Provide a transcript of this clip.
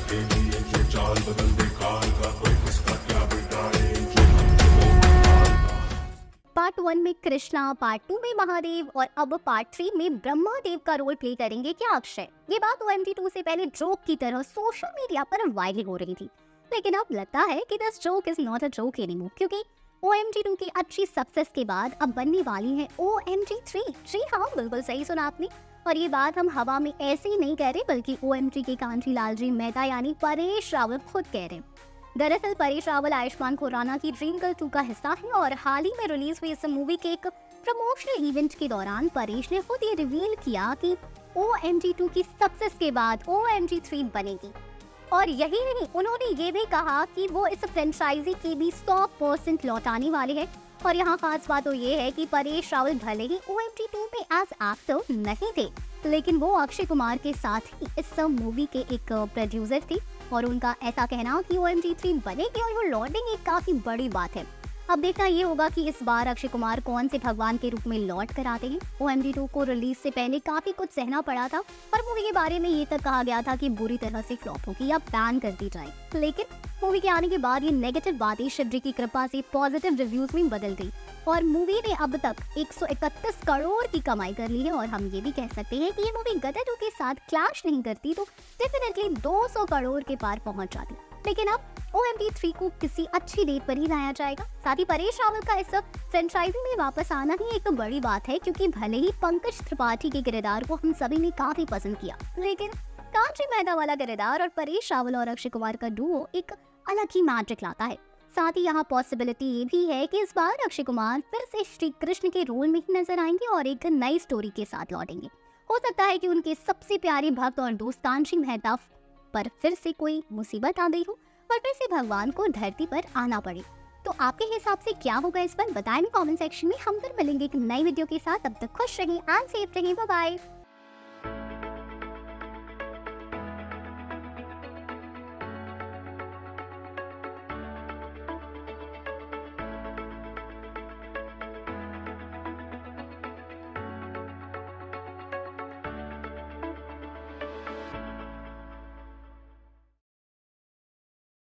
के लिए ये चाल बदल दे काल का, कोई किसका क्या बिगाड़े जो हम वो काल का। पार्ट 1 में कृष्णा, पार्ट 2 में महादेव और अब पार्ट 3 में ब्रह्मादेव का रोल प्ले करेंगे क्या अक्षय? ये बात OMG 2 से पहले जोक की तरह सोशल मीडिया पर वायरल हो रही थी, लेकिन अब लगता है कि this joke is not a joke anymore, क्योंकि OMG 2 की अच्छी सक्सेस के बाद अब बनने वाली है OMG 3। जी हाँ, बिल्कुल सही सुना आपने। और ये बात हम हवा में ऐसे ही नहीं कह रहे, बल्कि OMG के कांची लाल जी मेहता यानी परेश रावल खुद कह रहे हैं। दरअसल परेश रावल आयुष्मान खुराना की ड्रीम गर्ल 2 का हिस्सा है और हाल ही में रिलीज हुई इस मूवी के एक प्रमोशनल इवेंट के दौरान परेश ने खुद ये रिवील किया कि OMG 2 की सक्सेस के बाद OMG 3 बनेगी। और यही नहीं, उन्होंने ये भी कहा कि वो इस फ्रेंचाइजी की भी 100% लौटाने वाले हैं। और यहाँ खास बात तो ये है कि परेश रावल भले ही OMG 2 में एज एक्टर नहीं थे, लेकिन वो अक्षय कुमार के साथ ही इस मूवी के एक प्रोड्यूसर थे और उनका ऐसा कहना कि OMG 3 बनेगी और वो लौटेंगे काफी बड़ी बात है। अब देखना ये होगा कि इस बार अक्षय कुमार कौन से भगवान के रूप में लौट कर आते हैं। OMG 2 को रिलीज से पहले काफी कुछ सहना पड़ा था और मूवी के बारे में ये तक कहा गया था कि बुरी तरह से फ्लॉप होगी या बैन कर दी जाए, लेकिन मूवी के आने के बाद ये नेगेटिव बातें शिव जी की कृपा से पॉजिटिव रिव्यूज में बदल गई और मूवी ने अब तक 131 करोड़ की कमाई कर ली है। और हम ये भी कह सकते हैं कि ये मूवी गदर 2 के साथ क्लैश नहीं करती तो डेफिनेटली 200 करोड़ के पार पहुंच जाती। लेकिन अब OMG 3 को किसी अच्छी डेट पर ही लाया जाएगा। साथ ही परेश रावल का इस फ्रेंचाइजी में वापस आना ही एक बड़ी बात है, क्योंकि भले ही पंकज त्रिपाठी के किरदार को हम सभी ने काफी पसंद किया, लेकिन कांची मेहता वाला किरदार और परेश रावल और अक्षय कुमार का डुओ एक अलग ही मैजिक लाता है। साथ ही यहाँ पॉसिबिलिटी ये भी है कि इस बार अक्षय कुमार फिर से श्री कृष्ण के रोल में ही नजर आएंगे और एक नई स्टोरी के साथ लौटेंगे। हो सकता है कि उनके सबसे प्यारे भक्त और दोस्त कांची मेहता पर फिर से कोई मुसीबत आ गई हो और फिर से भगवान को धरती पर आना पड़े। तो आपके हिसाब से क्या होगा इस पर बताएं कमेंट सेक्शन में। हम फिर मिलेंगे एक नई वीडियो के साथ, तब तक खुश रहें एंड सेफ रहें। Bye bye.